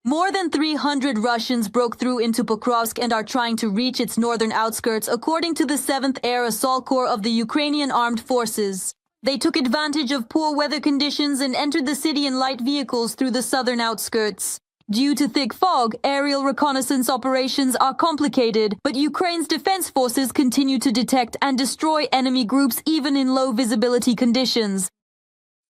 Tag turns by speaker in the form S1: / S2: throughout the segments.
S1: More than 300 Russians broke through into Pokrovsk and are trying to reach its northern outskirts, according to the 7th Air Assault Corps of the Ukrainian Armed Forces. They took advantage of poor weather conditions and entered the city in light vehicles through the southern outskirts. Due to thick fog, aerial reconnaissance operations are complicated, but Ukraine's defense forces continue to detect and destroy enemy groups even in low visibility conditions.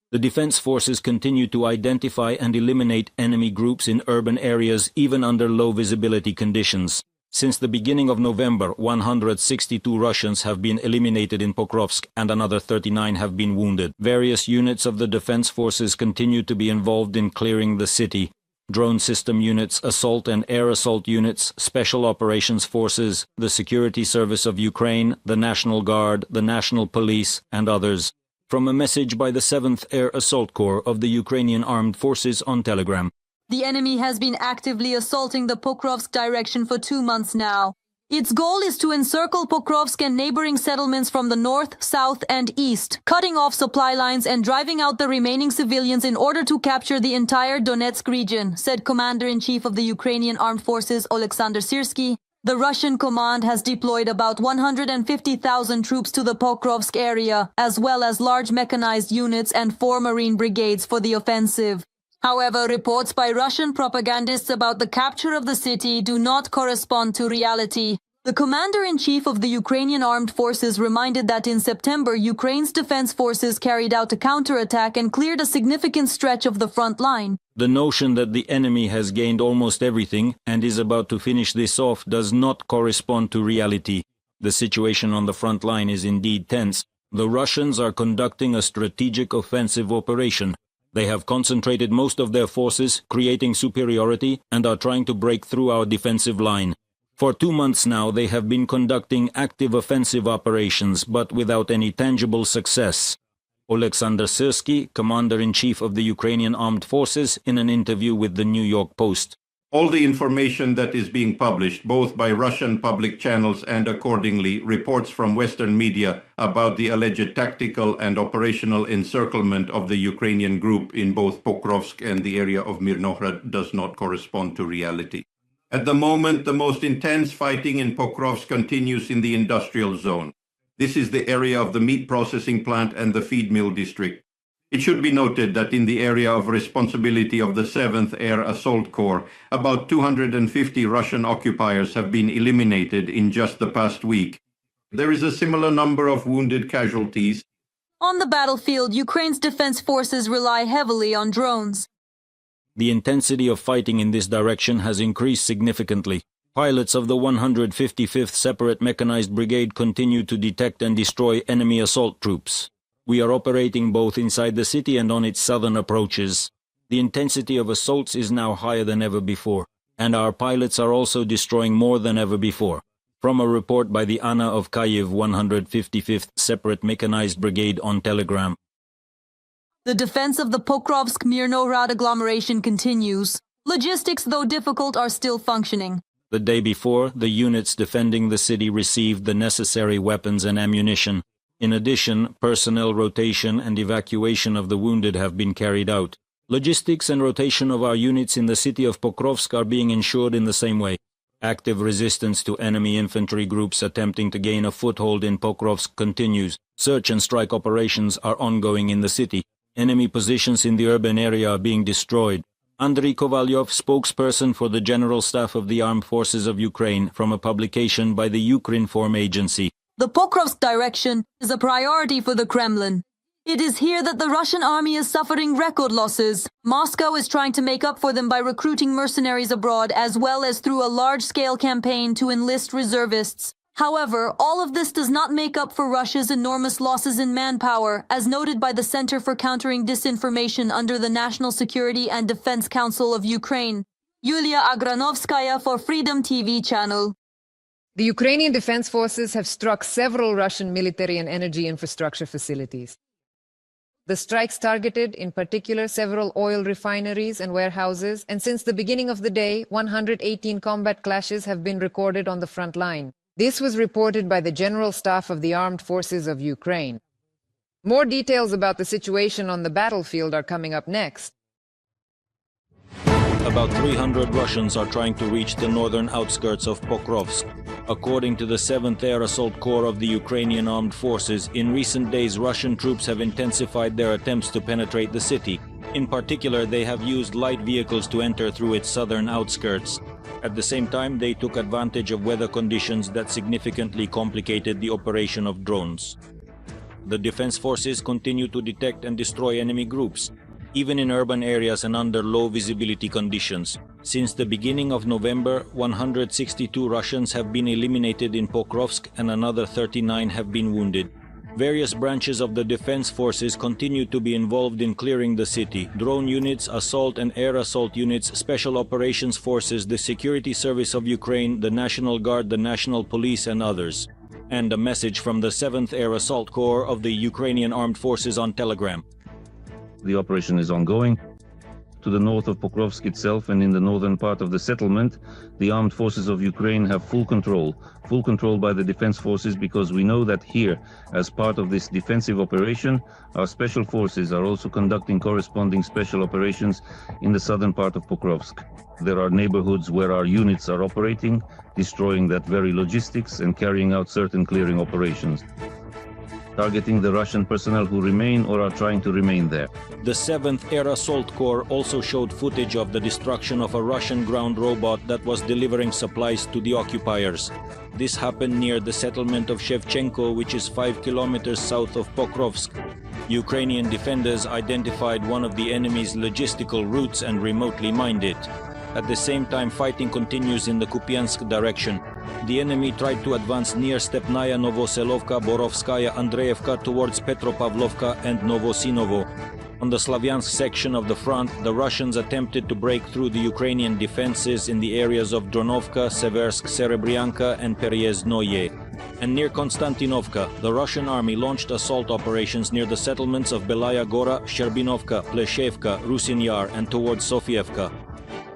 S2: The defense forces continue to identify and eliminate enemy groups in urban areas even under low visibility conditions. Since the beginning of November, 162 Russians have been eliminated in Pokrovsk and another 39 have been wounded. Various units of the defense forces continue to be involved in clearing the city. Drone system units, assault and air assault units, special operations forces, the Security Service of Ukraine, the National Guard, the National Police, and others. From a message by the 7th Air Assault Corps of the Ukrainian Armed Forces on Telegram.
S1: The enemy has been actively assaulting the Pokrovsk direction for 2 months now. Its goal is to encircle Pokrovsk and neighboring settlements from the north, south, and east, cutting off supply lines and driving out the remaining civilians in order to capture the entire Donetsk region, said Commander-in-Chief of the Ukrainian Armed Forces Oleksandr Syrskyi. The Russian command has deployed about 150,000 troops to the Pokrovsk area, as well as large mechanized units and 4 Marine brigades for the offensive. However, reports by Russian propagandists about the capture of the city do not correspond to reality. The commander-in-chief of the Ukrainian Armed Forces reminded that in September, Ukraine's defense forces carried out a counterattack and cleared a significant stretch of the front line.
S2: The notion that the enemy has gained almost everything and is about to finish this off does not correspond to reality. The situation on the front line is indeed tense. The Russians are conducting a strategic offensive operation. They have concentrated most of their forces, creating superiority, and are trying to break through our defensive line. For 2 months now, they have been conducting active offensive operations, but without any tangible success. Oleksandr Syrskyi, Commander-in-Chief of the Ukrainian Armed Forces, in an interview with the New York Post.
S3: All the information that is being published, both by Russian public channels and accordingly reports from Western media about the alleged tactical and operational encirclement of the Ukrainian group in both Pokrovsk and the area of Mirnohrad does not correspond to reality. At the moment, the most intense fighting in Pokrovsk continues in the industrial zone. This is the area of the meat processing plant and the feed mill district. It should be noted that in the area of responsibility of the 7th Air Assault Corps, about 250 Russian occupiers have been eliminated in just the past week. There is a similar number of wounded casualties.
S1: On the battlefield, Ukraine's defense forces rely heavily on drones.
S2: The intensity of fighting in this direction has increased significantly. Pilots of the 155th Separate Mechanized Brigade continue to detect and destroy enemy assault troops. We are operating both inside the city and on its southern approaches. The intensity of assaults is now higher than ever before, and our pilots are also destroying more than ever before. From a report by the ANA of Kyiv 155th Separate Mechanized Brigade on Telegram.
S1: The defense of the Pokrovsk-Mirnohrad agglomeration continues. Logistics, though difficult, are still functioning.
S2: The day before, the units defending the city received the necessary weapons and ammunition. In addition, personnel rotation and evacuation of the wounded have been carried out. Logistics and rotation of our units in the city of Pokrovsk are being ensured in the same way. Active resistance to enemy infantry groups attempting to gain a foothold in Pokrovsk continues. Search and strike operations are ongoing in the city. Enemy positions in the urban area are being destroyed. Andriy Kovalyov, spokesperson for the General Staff of the Armed Forces of Ukraine, from a publication by the Ukrinform agency.
S1: The Pokrovsk direction is a priority for the Kremlin. It is here that the Russian army is suffering record losses. Moscow is trying to make up for them by recruiting mercenaries abroad, as well as through a large-scale campaign to enlist reservists. However, all of this does not make up for Russia's enormous losses in manpower, as noted by the Center for Countering Disinformation under the National Security and Defense Council of Ukraine. Yulia Agranovskaya for Freedom TV channel.
S4: The Ukrainian Defense Forces have struck several Russian military and energy infrastructure facilities. The strikes targeted, in particular, several oil refineries and warehouses, and since the beginning of the day, 118 combat clashes have been recorded on the front line. This was reported by the General Staff of the Armed Forces of Ukraine. More details about the situation on the battlefield are coming up next.
S2: about 300 Russians are trying to reach the northern outskirts of Pokrovsk. According to the 7th Air Assault Corps of the Ukrainian Armed Forces, in recent days Russian troops have intensified their attempts to penetrate the city. In particular, they have used light vehicles to enter through its southern outskirts. At the same time, they took advantage of weather conditions that significantly complicated the operation of drones. The defense forces continue to detect and destroy enemy groups, even in urban areas and under low visibility conditions. Since the beginning of November, 162 Russians have been eliminated in Pokrovsk and another 39 have been wounded. Various branches of the defense forces continue to be involved in clearing the city. Drone units, assault and air assault units, special operations forces, the Security Service of Ukraine, the National Guard, the National Police and others. And a message from the 7th Air Assault Corps of the Ukrainian Armed Forces on Telegram.
S5: The operation is ongoing. To the north of Pokrovsk itself and in the northern part of the settlement, the armed forces of Ukraine have full control by the defense forces, because we know that here, as part of this defensive operation, our special forces are also conducting corresponding special operations in the southern part of Pokrovsk. There are neighborhoods where our units are operating, destroying that very logistics and carrying out certain clearing operations, targeting the Russian personnel who remain or are trying to remain there.
S2: The 7th Air Assault Corps also showed footage of the destruction of a Russian ground robot that was delivering supplies to the occupiers. This happened near the settlement of Shevchenko, which is 5 kilometers south of Pokrovsk. Ukrainian defenders identified one of the enemy's logistical routes and remotely mined it. At the same time, fighting continues in the Kupiansk direction. The enemy tried to advance near Stepnaya, Novoselovka, Borovskaya, Andreevka towards Petropavlovka and Novosinovo. On the Slavyansk section of the front, the Russians attempted to break through the Ukrainian defenses in the areas of Dronovka, Seversk, Serebryanka and Pereeznoye. And near Konstantinovka, the Russian army launched assault operations near the settlements of Belaya Gora, Sherbinovka, Pleshevka, Rusin Yar and towards Sofievka.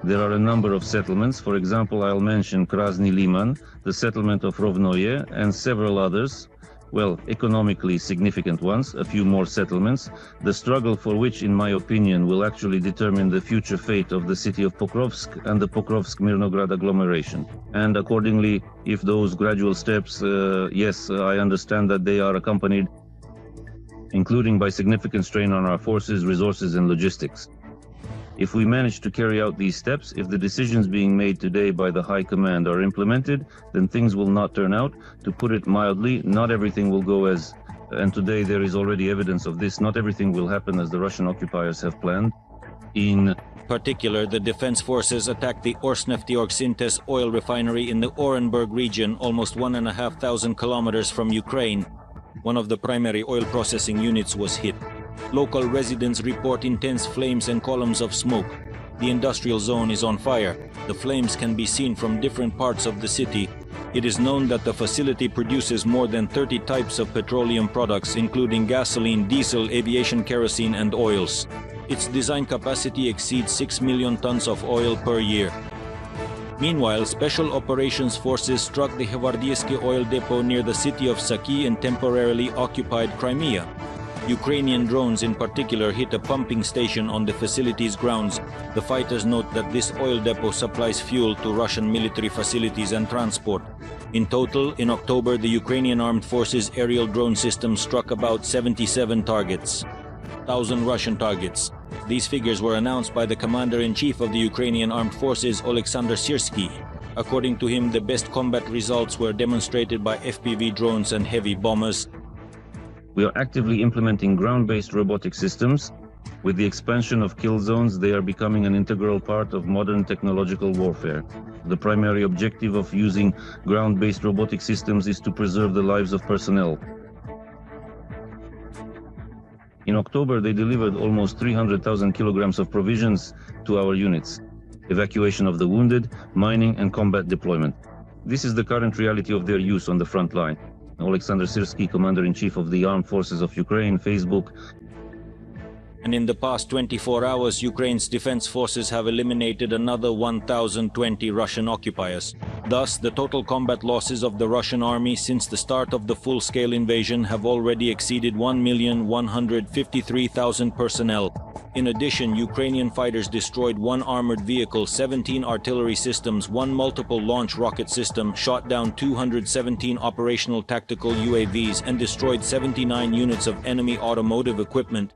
S5: There are a number of settlements. For example, I'll mention Krasny Liman, the settlement of Rovnoye, and several others, well, economically significant ones, a few more settlements, the struggle for which, in my opinion, will actually determine the future fate of the city of Pokrovsk and the Pokrovsk-Mirnograd agglomeration. And accordingly, if those gradual steps, yes, I understand that they are accompanied, including by significant strain on our forces, resources, and logistics. If we manage to carry out these steps, if the decisions being made today by the High Command are implemented, then things will not turn out. To put it mildly, not everything will go as, and today there is already evidence of this, not everything will happen as the Russian occupiers have planned. In
S2: particular, the defense forces attacked the Orsnefteorg oil refinery in the Orenburg region, almost 1,500 kilometers from Ukraine. One of the primary oil processing units was hit. Local residents report intense flames and columns of smoke. The industrial zone is on fire. The flames can be seen from different parts of the city. It is known that the facility produces more than 30 types of petroleum products, including gasoline, diesel, aviation kerosene, and oils. Its design capacity exceeds 6 million tons of oil per year. Meanwhile, Special Operations Forces struck the Hvardievsky oil depot near the city of Saki and temporarily occupied Crimea. Ukrainian drones in particular hit a pumping station on the facility's grounds. The fighters note that this oil depot supplies fuel to Russian military facilities and transport. In total, in October, the Ukrainian Armed Forces aerial drone system struck about 77 targets. 1,000 Russian targets. These figures were announced by the Commander-in-Chief of the Ukrainian Armed Forces, Oleksandr Syrskyi. According to him, the best combat results were demonstrated by FPV drones and heavy bombers.
S5: We are actively implementing ground-based robotic systems. With the expansion of kill zones, they are becoming an integral part of modern technological warfare. The primary objective of using ground-based robotic systems is to preserve the lives of personnel. In October, they delivered almost 300,000 kilograms of provisions to our units, evacuation of the wounded, mining and combat deployment. This is the current reality of their use on the front line. Oleksandr Syrskyi, Commander-in-Chief of the Armed Forces of Ukraine, Facebook.
S2: And in the past 24 hours, Ukraine's defense forces have eliminated another 1,020 Russian occupiers. Thus, the total combat losses of the Russian army since the start of the full-scale invasion have already exceeded 1,153,000 personnel. In addition, Ukrainian fighters destroyed 1 armored vehicle, 17 artillery systems, 1 multiple launch rocket system, shot down 217 operational tactical UAVs, and destroyed 79 units of enemy automotive equipment.